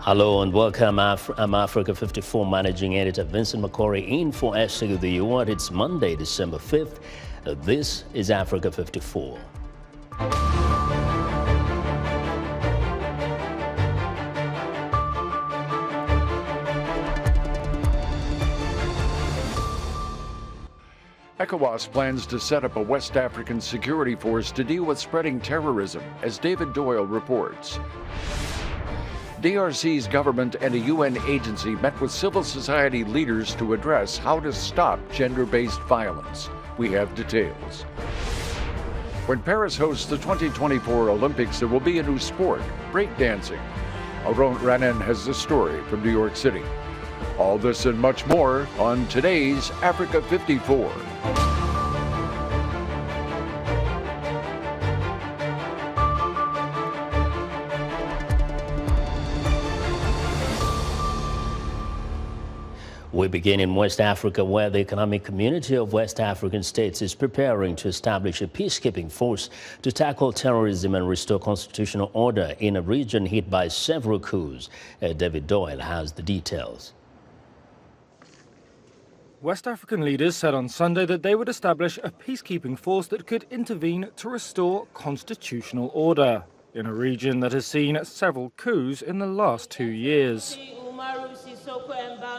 Hello and welcome. I'm Africa 54 Managing Editor Vincent McCory in for SWU. It's Monday, December 5th. This is Africa 54. ECOWAS plans to set up a West African security force to deal with spreading terrorism, as David Doyle reports. DRC's government and a UN agency met with civil society leaders to address how to stop gender-based violence. We have details. When Paris hosts the 2024 Olympics, there will be a new sport, breakdancing. Aron Ranen has the story from New York City. All this and much more on today's Africa 54. We begin in West Africa, where the Economic Community of West African States is preparing to establish a peacekeeping force to tackle terrorism and restore constitutional order in a region hit by several coups. David Doyle has the details. West African leaders said on Sunday that they would establish a peacekeeping force that could intervene to restore constitutional order in a region that has seen several coups in the last 2 years.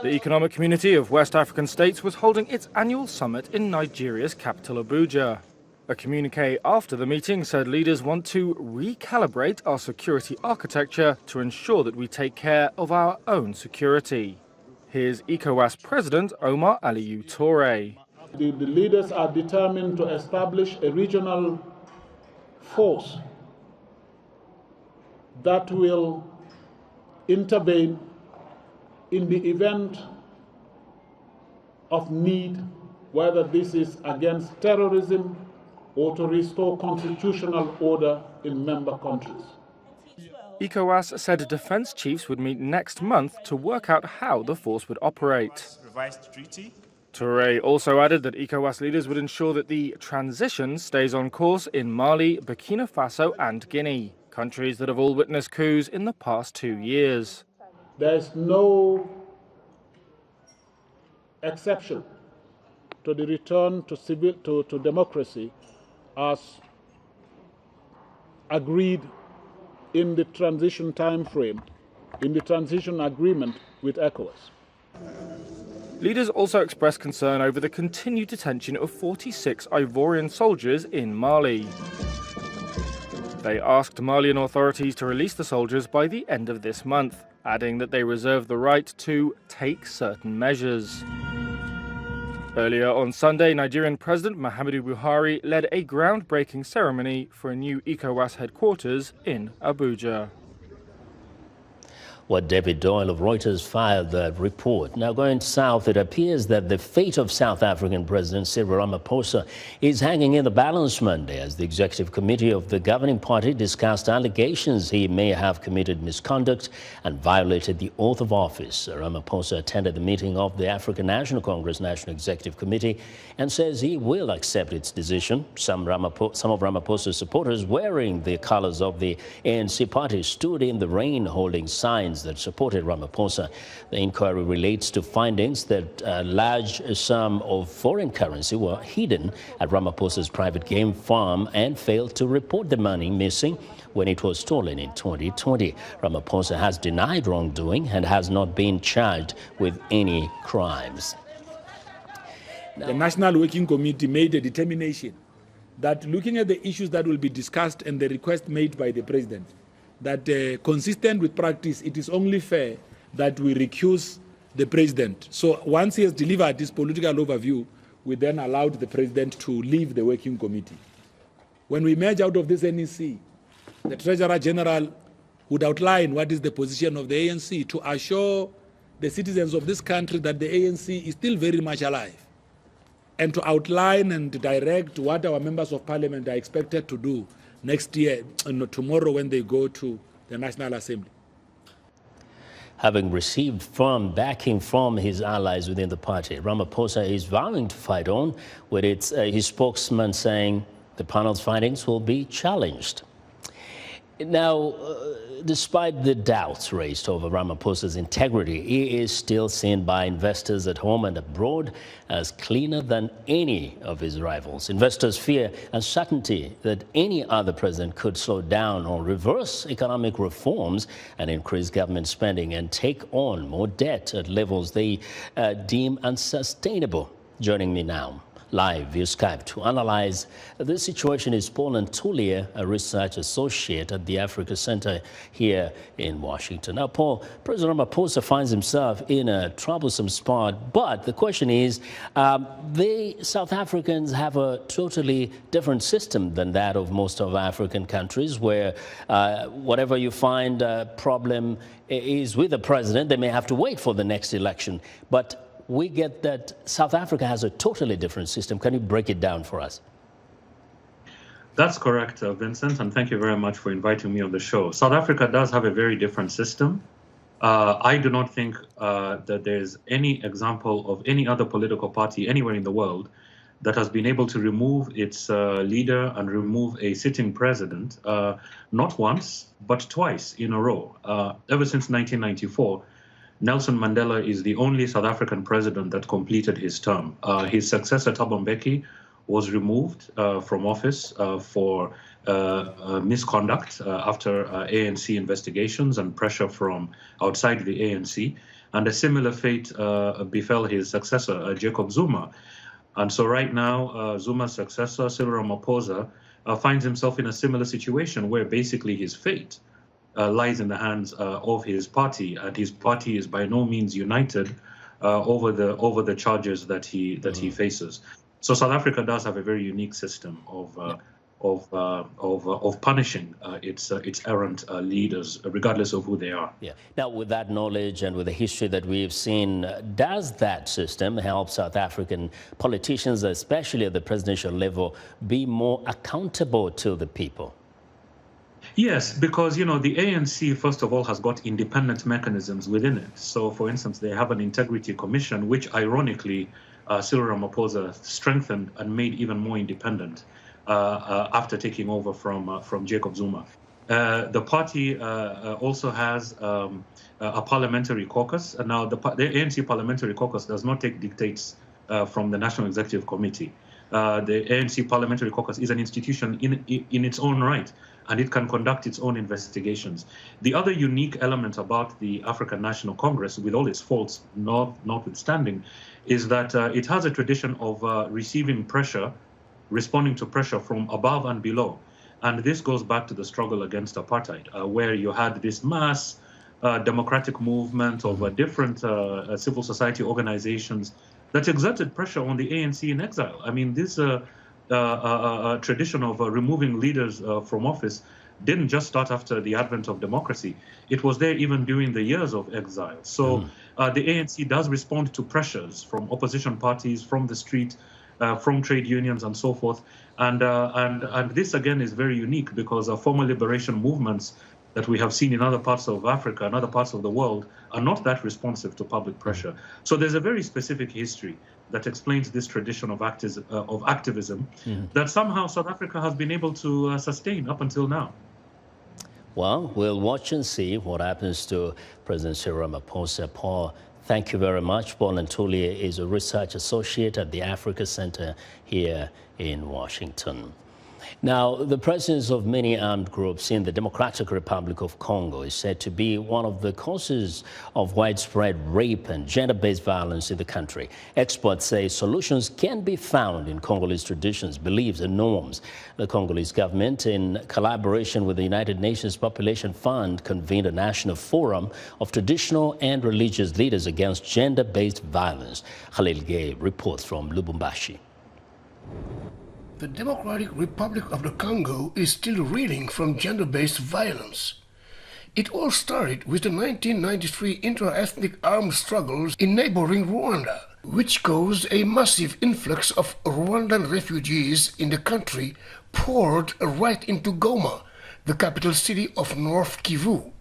The Economic Community of West African States was holding its annual summit in Nigeria's capital, Abuja. A communique after the meeting said leaders want to recalibrate our security architecture to ensure that we take care of our own security. Here's ECOWAS President Omar Aliyu Toure. The leaders are determined to establish a regional force that will intervene in the event of need, whether this is against terrorism or to restore constitutional order in member countries. ECOWAS said defense chiefs would meet next month to work out how the force would operate. Toure also added that ECOWAS leaders would ensure that the transition stays on course in Mali, Burkina Faso and Guinea, countries that have all witnessed coups in the past 2 years. There is no exception to the return to democracy as agreed in the transition time frame, in the transition agreement with ECOWAS. Leaders also expressed concern over the continued detention of 46 Ivorian soldiers in Mali. They asked Malian authorities to release the soldiers by the end of this month, adding that they reserve the right to take certain measures. Earlier on Sunday, Nigerian President Muhammadu Buhari led a groundbreaking ceremony for a new ECOWAS headquarters in Abuja. What David Doyle of Reuters filed the report. Now going south, it appears that the fate of South African President Cyril Ramaphosa is hanging in the balance Monday as the executive committee of the governing party discussed allegations he may have committed misconduct and violated the oath of office. Ramaphosa attended the meeting of the African National Congress National Executive Committee and says he will accept its decision. Some of Ramaphosa's supporters wearing the colors of the ANC party stood in the rain holding signs that supported Ramaphosa. The inquiry relates to findings that a large sum of foreign currency were hidden at Ramaphosa's private game farm and failed to report the money missing when it was stolen in 2020. Ramaphosa has denied wrongdoing and has not been charged with any crimes. The National Working Committee made a determination that looking at the issues that will be discussed and the request made by the President, that consistent with practice, it is only fair that we recuse the President. So once he has delivered this political overview, we then allowed the President to leave the Working Committee. When we emerge out of this NEC, the Treasurer General would outline what is the position of the ANC to assure the citizens of this country that the ANC is still very much alive, and to outline and direct what our members of parliament are expected to do next year, tomorrow when they go to the National Assembly. Having received firm backing from his allies within the party, Ramaphosa is vowing to fight on, with his spokesman saying the panel's findings will be challenged. Now, despite the doubts raised over Ramaphosa's integrity, he is still seen by investors at home and abroad as cleaner than any of his rivals. Investors fear uncertainty that any other president could slow down or reverse economic reforms and increase government spending and take on more debt at levels they deem unsustainable. Joining me now live via Skype to analyze this situation is Paul Ntuli, a research associate at the Africa Center here in Washington. Now, Paul, President Ramaphosa finds himself in a troublesome spot, but the question is, the South Africans have a totally different system than that of most of African countries, where whatever you find a problem is with the president, they may have to wait for the next election. But we get that South Africa has a totally different system. Can you break it down for us? That's correct, Vincent, and thank you very much for inviting me on the show. South Africa does have a very different system. I do not think that there's any example of any other political party anywhere in the world that has been able to remove its leader and remove a sitting president, not once, but twice in a row. Ever since 1994, Nelson Mandela is the only South African president that completed his term. His successor, Thabo Mbeki, was removed from office for misconduct after ANC investigations and pressure from outside the ANC. And a similar fate befell his successor, Jacob Zuma. And so right now, Zuma's successor, Cyril Ramaphosa, finds himself in a similar situation where basically his fate lies in the hands of his party, and his party is by no means united over the charges that he faces. So South Africa does have a very unique system of punishing its errant leaders, regardless of who they are. Yeah. Now, with that knowledge and with the history that we've seen, does that system help South African politicians, especially at the presidential level, be more accountable to the people? Yes, because, the ANC, first of all, has got independent mechanisms within it. So, for instance, they have an integrity commission, which, ironically, Cyril Ramaphosa strengthened and made even more independent after taking over from Jacob Zuma. The party also has a parliamentary caucus. And now, the ANC parliamentary caucus does not take dictates from the National Executive Committee. The ANC Parliamentary Caucus is an institution in its own right, and it can conduct its own investigations. The other unique element about the African National Congress, with all its faults notwithstanding, is that it has a tradition of receiving pressure, responding to pressure from above and below. And this goes back to the struggle against apartheid, where you had this mass democratic movement of different civil society organizations that exerted pressure on the ANC in exile. I mean, this tradition of removing leaders from office didn't just start after the advent of democracy. It was there even during the years of exile. So the ANC does respond to pressures from opposition parties, from the street, from trade unions, and so forth. And this, again, is very unique because former liberation movements that we have seen in other parts of Africa and other parts of the world are not that responsive to public pressure. So there's a very specific history that explains this tradition of activism that somehow South Africa has been able to sustain up until now. Well, we'll watch and see what happens to President Cyril Ramaphosa. Paul, thank you very much. Paul Ntuli is a research associate at the Africa Center here in Washington. Now, the presence of many armed groups in the Democratic Republic of Congo is said to be one of the causes of widespread rape and gender-based violence in the country. Experts say solutions can be found in Congolese traditions, beliefs, and norms. The Congolese government, in collaboration with the United Nations Population Fund, convened a national forum of traditional and religious leaders against gender-based violence. Khalil Gay reports from Lubumbashi. The Democratic Republic of the Congo is still reeling from gender-based violence. It all started with the 1993 intra-ethnic armed struggles in neighboring Rwanda, which caused a massive influx of Rwandan refugees in the country, poured right into Goma, the capital city of North Kivu,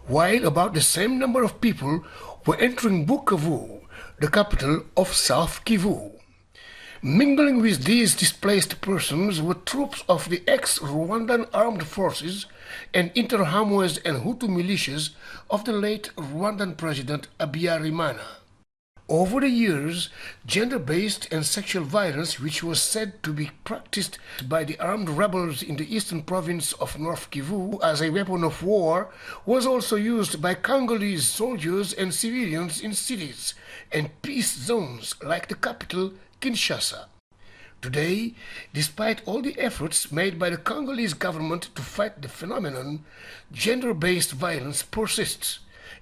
while about the same number of people were entering Bukavu, the capital of South Kivu. Mingling with these displaced persons were troops of the ex-Rwandan armed forces and Interahamwe and Hutu militias of the late Rwandan President Habyarimana. Over the years, gender-based and sexual violence, which was said to be practiced by the armed rebels in the eastern province of North Kivu as a weapon of war, was also used by Congolese soldiers and civilians in cities and peace zones like the capital, Kinshasa. Today, despite all the efforts made by the Congolese government to fight the phenomenon, gender-based violence persists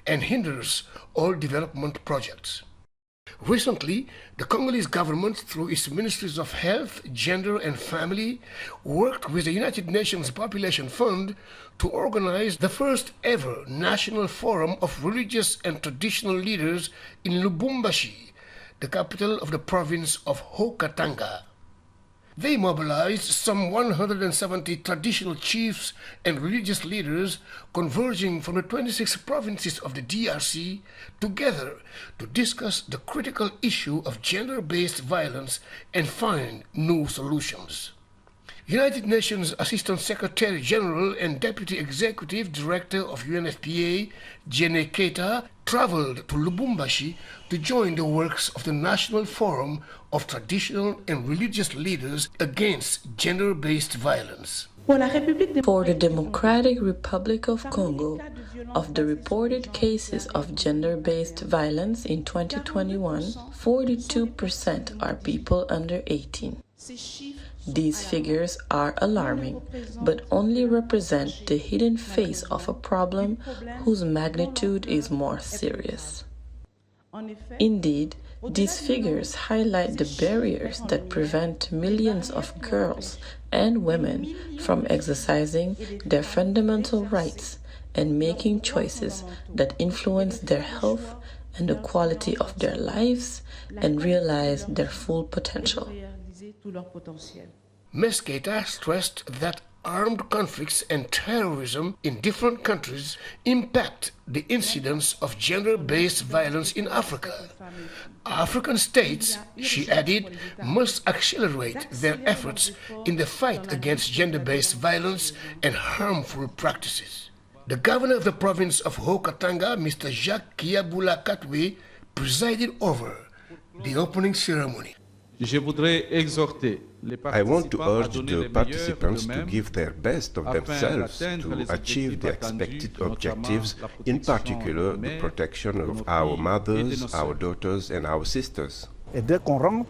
and hinders all development projects. Recently, the Congolese government, through its Ministries of Health, Gender and Family, worked with the United Nations Population Fund to organize the first ever National Forum of Religious and Traditional Leaders in Lubumbashi, the capital of the province of Haut-Katanga. They mobilized some 170 traditional chiefs and religious leaders converging from the 26 provinces of the DRC together to discuss the critical issue of gender-based violence and find new solutions. United Nations Assistant Secretary General and Deputy Executive Director of UNFPA, Jene Keita, traveled to Lubumbashi to join the works of the National Forum of Traditional and Religious Leaders Against Gender-Based Violence. For the Democratic Republic of Congo, of the reported cases of gender-based violence in 2021, 42% are people under 18. These figures are alarming, but only represent the hidden face of a problem whose magnitude is more serious. Indeed, these figures highlight the barriers that prevent millions of girls and women from exercising their fundamental rights and making choices that influence their health and the quality of their lives and realize their full potential. Ms. Keita stressed that armed conflicts and terrorism in different countries impact the incidence of gender-based violence in Africa. African states, she added, must accelerate their efforts in the fight against gender-based violence and harmful practices. The governor of the province of Haut-Katanga, Mr. Jacques Kiabula Katwe, presided over the opening ceremony. I want to urge the participants to give their best of themselves to achieve the expected objectives, in particular the protection of our mothers, our daughters and our sisters. As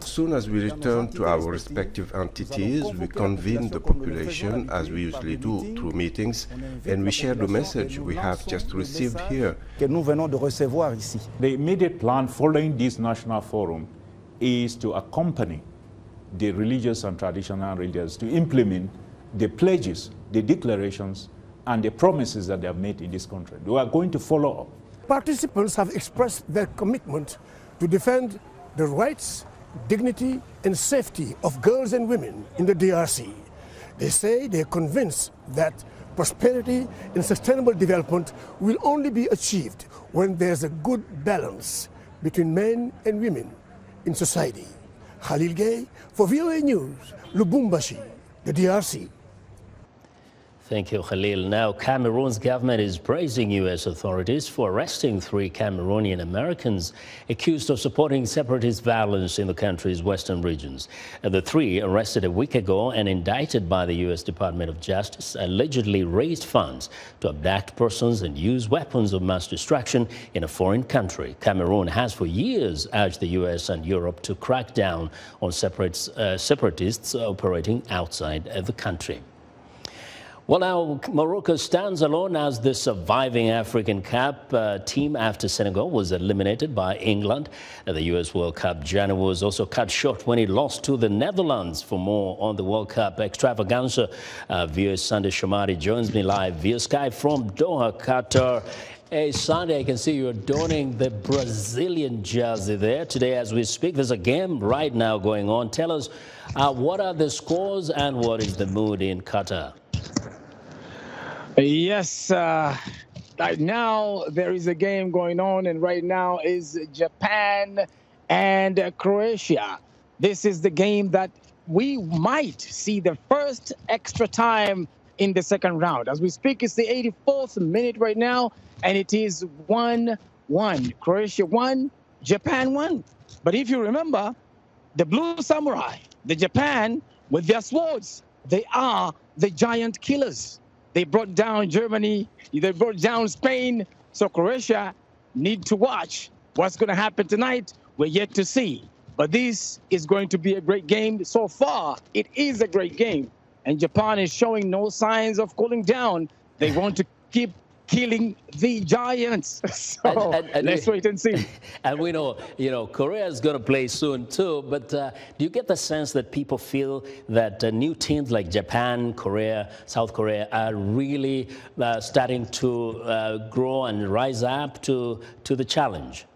soon as we return to our respective entities, we convene the population as we usually do through meetings, and we share the message we have just received here. The immediate plan following this national forum is to accompany the religious and traditional leaders to implement the pledges, the declarations, and the promises that they have made in this country. We are going to follow up. Participants have expressed their commitment to defend the rights, dignity, and safety of girls and women in the DRC. They say they are convinced that prosperity and sustainable development will only be achieved when there's a good balance between men and women in society. Khalil Gay for VOA News, Lubumbashi, the DRC. Thank you, Khalil. Now, Cameroon's government is praising U.S. authorities for arresting 3 Cameroonian Americans accused of supporting separatist violence in the country's western regions. The 3, arrested a week ago and indicted by the U.S. Department of Justice, allegedly raised funds to abduct persons and use weapons of mass destruction in a foreign country. Cameroon has for years urged the U.S. and Europe to crack down on separatists operating outside the country. Well, now Morocco stands alone as the surviving African Cup team after Senegal was eliminated by England. The U.S. World Cup journey was also cut short when it lost to the Netherlands. For more on the World Cup extravaganza, via Sunday Shomari joins me live via Skype from Doha, Qatar. Hey, Sunday, I can see you're donning the Brazilian jersey there. Today, as we speak, there's a game right now going on. Tell us, what are the scores and what is the mood in Qatar? Yes, right now there is a game going on, and right now is Japan and Croatia. this is the game that we might see the first extra time in the second round. As we speak, it's the 84th minute right now, and it is 1-1. Croatia won, Japan won. But if you remember, the Blue Samurai, the Japan, with their swords, they are the giant killers. They brought down Germany, they brought down Spain. So Croatia need to watch what's going to happen tonight. We're yet to see. But this is going to be a great game. So far, it is a great game. And Japan is showing no signs of cooling down. They want to keep killing the giants. So let's wait and see. And we know, Korea is going to play soon too. But do you get the sense that people feel that new teams like Japan, Korea, South Korea are really starting to grow and rise up to the challenge?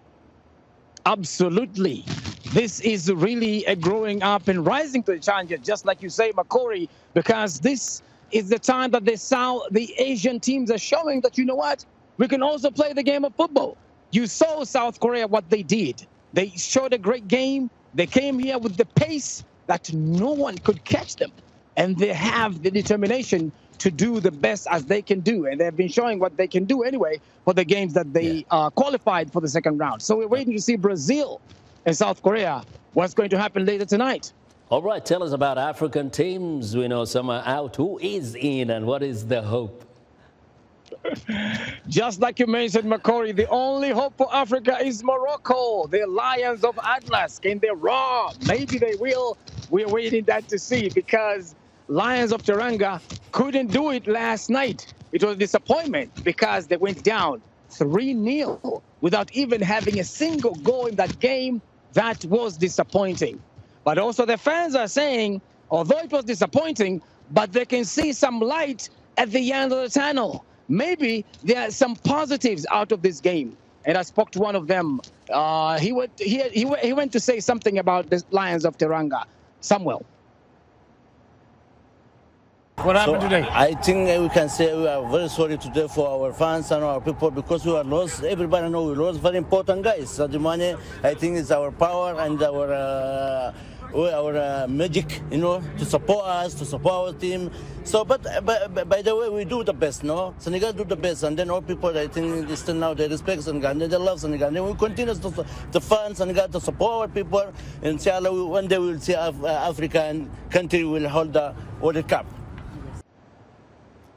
Absolutely. This is really a growing up and rising to the challenge, just like you say, Makori, because this is the time that the Asian teams are showing that, you know what, we can also play the game of football. You saw South Korea, what they did. They showed a great game. They came here with the pace that no one could catch them. And they have the determination to do the best as they can do. And they've been showing what they can do anyway for the games that they qualified for the second round. So we're waiting to see Brazil and South Korea, what's going to happen later tonight. All right, tell us about African teams. We know some are out. Who is in and what is the hope? Just like you mentioned, Makori, the only hope for Africa is Morocco, the Lions of Atlas. Can they roar? Maybe they will. We're waiting that to see, because Lions of Teranga couldn't do it last night. It was a disappointment because they went down 3-0 without even having a single goal in that game. That was disappointing. But also the fans are saying, although it was disappointing, but they can see some light at the end of the tunnel. Maybe there are some positives out of this game. And I spoke to one of them. He went to say something about the Lions of Teranga. Samuel. What happened today? I think we can say we are very sorry today for our fans and our people, because we are lost. Everybody knows we lost very important guys. So the money, I think, is our power and our magic, to support us, to support our team. So, but by the way, we do the best, no? Senegal do the best, and then all people, I think, still now they respect Senegal, and they love Senegal. And then we continue to fund Senegal, to support our people. Inshallah, one day we will see African country will hold the World Cup.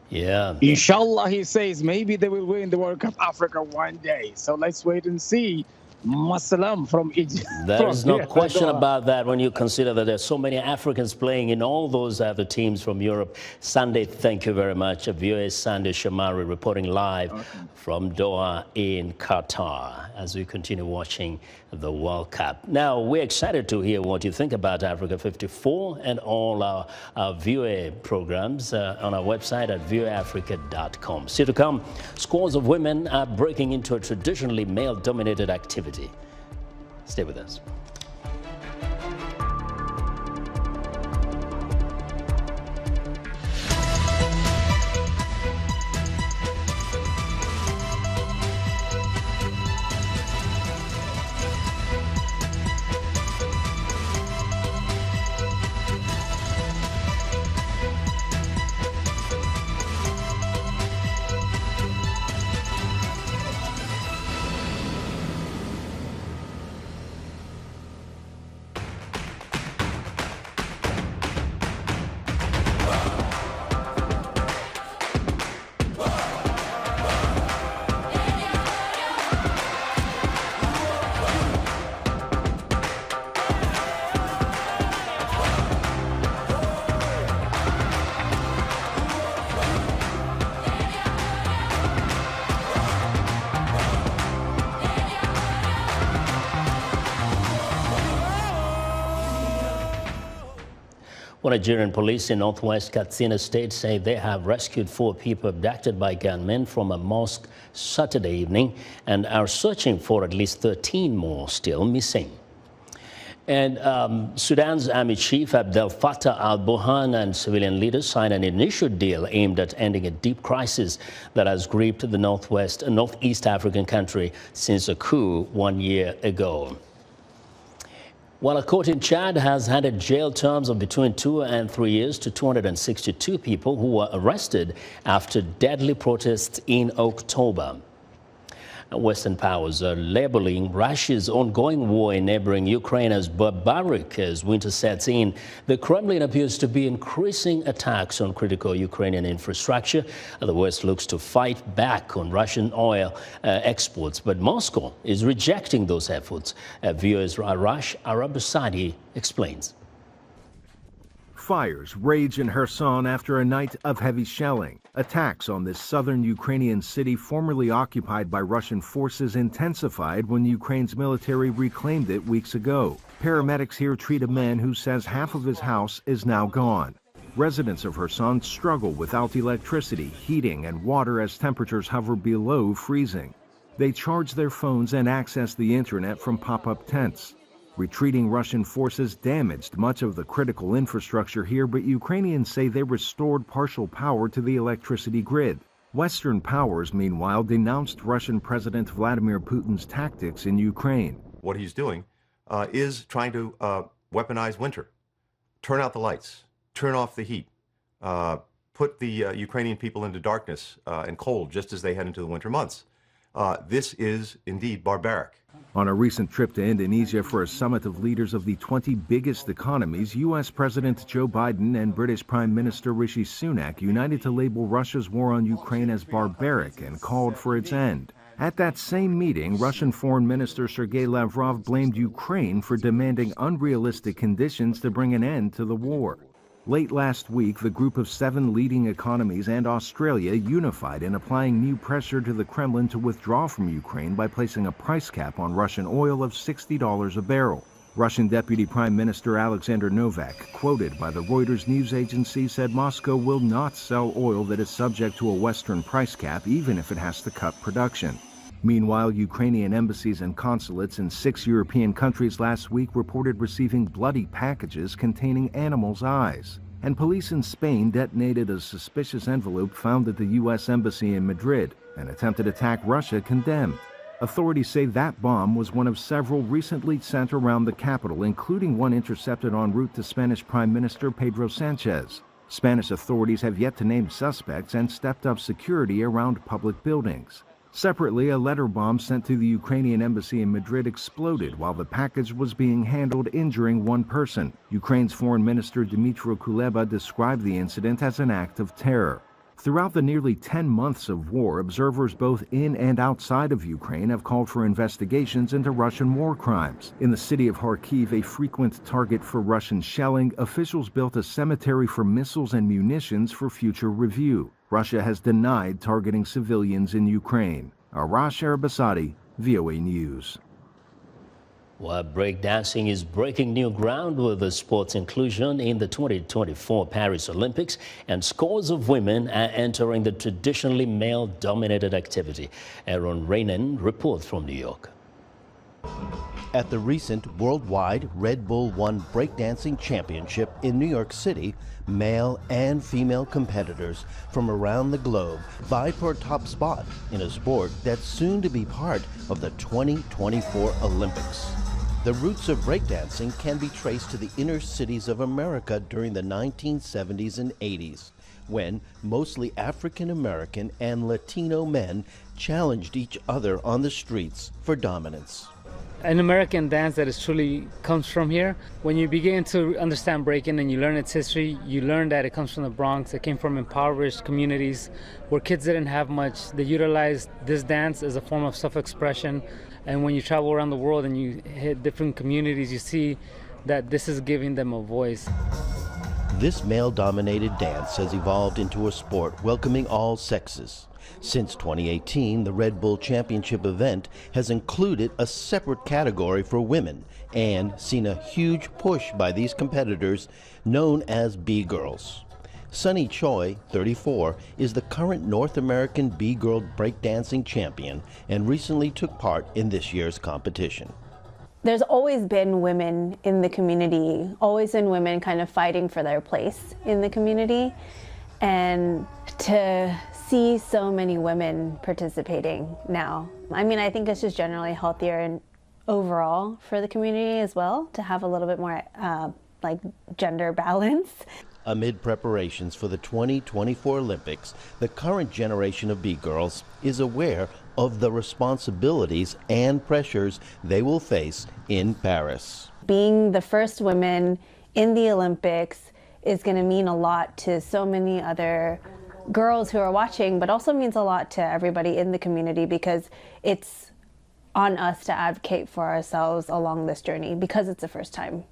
Yeah. Inshallah, he says, maybe they will win the World Cup Africa one day. So let's wait and see. Masalam from Egypt. There is no question about that when you consider that there's so many Africans playing in all those other teams from Europe. Sunday, thank you very much. VOA Sunday Shamari reporting live from Doha in Qatar as we continue watching the World Cup. Now, we're excited to hear what you think about Africa 54 and all our VOA programs on our website at voaafrica.com. Still to come, scores of women are breaking into a traditionally male-dominated activity. Stay with us. Nigerian police in northwest Katsina State say they have rescued 4 people abducted by gunmen from a mosque Saturday evening and are searching for at least 13 more still missing. And Sudan's Army Chief Abdel Fattah al-Burhan and civilian leaders signed an initial deal aimed at ending a deep crisis that has gripped the northeast African country since a coup 1 year ago. Well, a court in Chad has handed jail terms of between 2 and 3 years to 262 people who were arrested after deadly protests in October. Western powers are labeling Russia's ongoing war in neighboring Ukraine as barbaric as winter sets in. The Kremlin appears to be increasing attacks on critical Ukrainian infrastructure. The West looks to fight back on Russian oil exports, but Moscow is rejecting those efforts. VOA's Arash Arabasadi explains. Fires rage in Kherson after a night of heavy shelling. Attacks on this southern Ukrainian city formerly occupied by Russian forces intensified when Ukraine's military reclaimed it weeks ago. Paramedics here treat a man who says half of his house is now gone. Residents of Kherson struggle without electricity, heating, and water as temperatures hover below freezing. They charge their phones and access the internet from pop-up tents. Retreating Russian forces damaged much of the critical infrastructure here, but Ukrainians say they restored partial power to the electricity grid. Western powers, meanwhile, denounced Russian President Vladimir Putin's tactics in Ukraine. What he's doing is trying to weaponize winter, turn out the lights, turn off the heat, put the Ukrainian people into darkness and cold just as they head into the winter months. This is indeed barbaric. On a recent trip to Indonesia for a summit of leaders of the 20 biggest economies, U.S. President Joe Biden and British Prime Minister Rishi Sunak united to label Russia's war on Ukraine as barbaric and called for its end. At that same meeting, Russian Foreign Minister Sergei Lavrov blamed Ukraine for demanding unrealistic conditions to bring an end to the war. Late last week, the group of 7 leading economies and Australia unified in applying new pressure to the Kremlin to withdraw from Ukraine by placing a price cap on Russian oil of $60 a barrel. Russian Deputy Prime Minister Alexander Novak, quoted by the Reuters news agency, said Moscow will not sell oil that is subject to a Western price cap, even if it has to cut production. Meanwhile, Ukrainian embassies and consulates in 6 European countries last week reported receiving bloody packages containing animals' eyes. And police in Spain detonated a suspicious envelope found at the U.S. Embassy in Madrid. An attempted attack Russia condemned. Authorities say that bomb was one of several recently sent around the capital, including one intercepted en route to Spanish Prime Minister Pedro Sanchez. Spanish authorities have yet to name suspects and stepped up security around public buildings. Separately, a letter bomb sent to the Ukrainian embassy in Madrid exploded while the package was being handled, injuring one person. Ukraine's Foreign Minister Dmytro Kuleba described the incident as an act of terror. Throughout the nearly 10 months of war, observers both in and outside of Ukraine have called for investigations into Russian war crimes. In the city of Kharkiv, a frequent target for Russian shelling, officials built a cemetery for missiles and munitions for future review. Russia has denied targeting civilians in Ukraine. Arash Arabasadi, VOA News. Well, breakdancing is breaking new ground with the sport's inclusion in the 2024 Paris Olympics, and scores of women are entering the traditionally male-dominated activity. Aron Ranen reports from New York. At the recent worldwide Red Bull One Breakdancing Championship in New York City, male and female competitors from around the globe vied for a top spot in a sport that's soon to be part of the 2024 Olympics. The roots of breakdancing can be traced to the inner cities of America during the 1970s and 80s, when mostly African American and Latino men challenged each other on the streets for dominance. An American dance that is truly comes from here. When you begin to understand breaking and you learn its history, you learn that it comes from the Bronx. It came from impoverished communities where kids didn't have much. They utilized this dance as a form of self-expression. And when you travel around the world and you hit different communities, you see that this is giving them a voice. This male-dominated dance has evolved into a sport welcoming all sexes. Since 2018, the Red Bull Championship event has included a separate category for women and seen a huge push by these competitors known as B-Girls. Sunny Choi, 34, is the current North American B-Girl breakdancing champion and recently took part in this year's competition. There's always been women in the community, always been women kind of fighting for their place in the community, and to see so many women participating now. I mean, I think it's just generally healthier overall for the community as well, to have a little bit more like gender balance. Amid preparations for the 2024 Olympics, the current generation of B-girls is aware of the responsibilities and pressures they will face in Paris. Being the first women in the Olympics is going to mean a lot to so many other girls who are watching, but also means a lot to everybody in the community, because it's on us to advocate for ourselves along this journey, because it's the first time.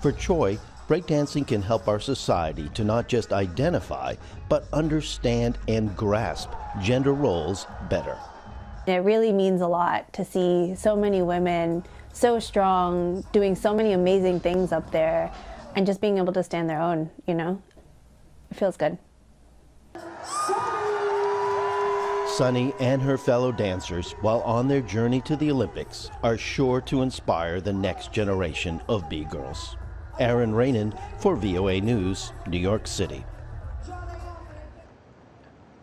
For Choi, breakdancing can help our society to not just identify, but understand and grasp gender roles better. It really means a lot to see so many women so strong, doing so many amazing things up there, and just being able to stand their own, you know? It feels good. Sunny and her fellow dancers, while on their journey to the Olympics, are sure to inspire the next generation of B-girls. Aron Ranen for VOA News, New York City.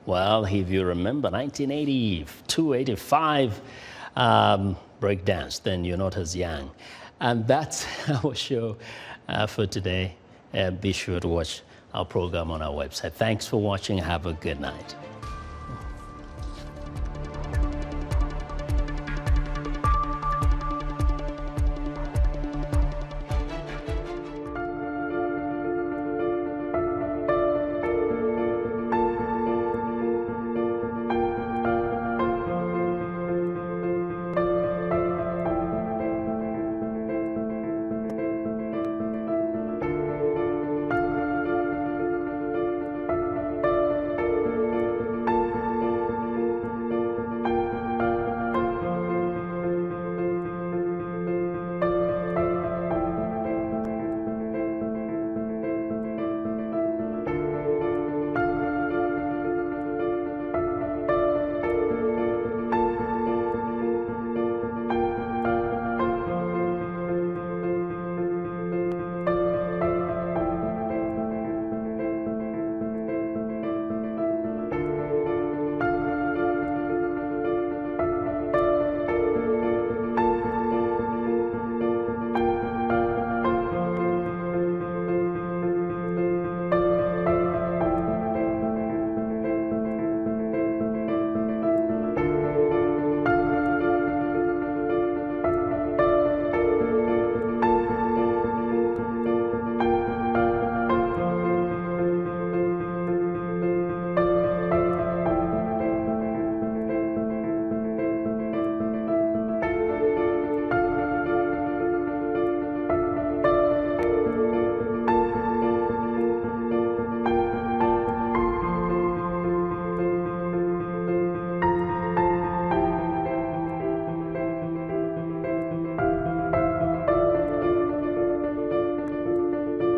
Well, if you remember 1982, 85 breakdance, then you're not as young. And that's our show for today. Be sure to watch our program on our website. Thanks for watching. Have a good night.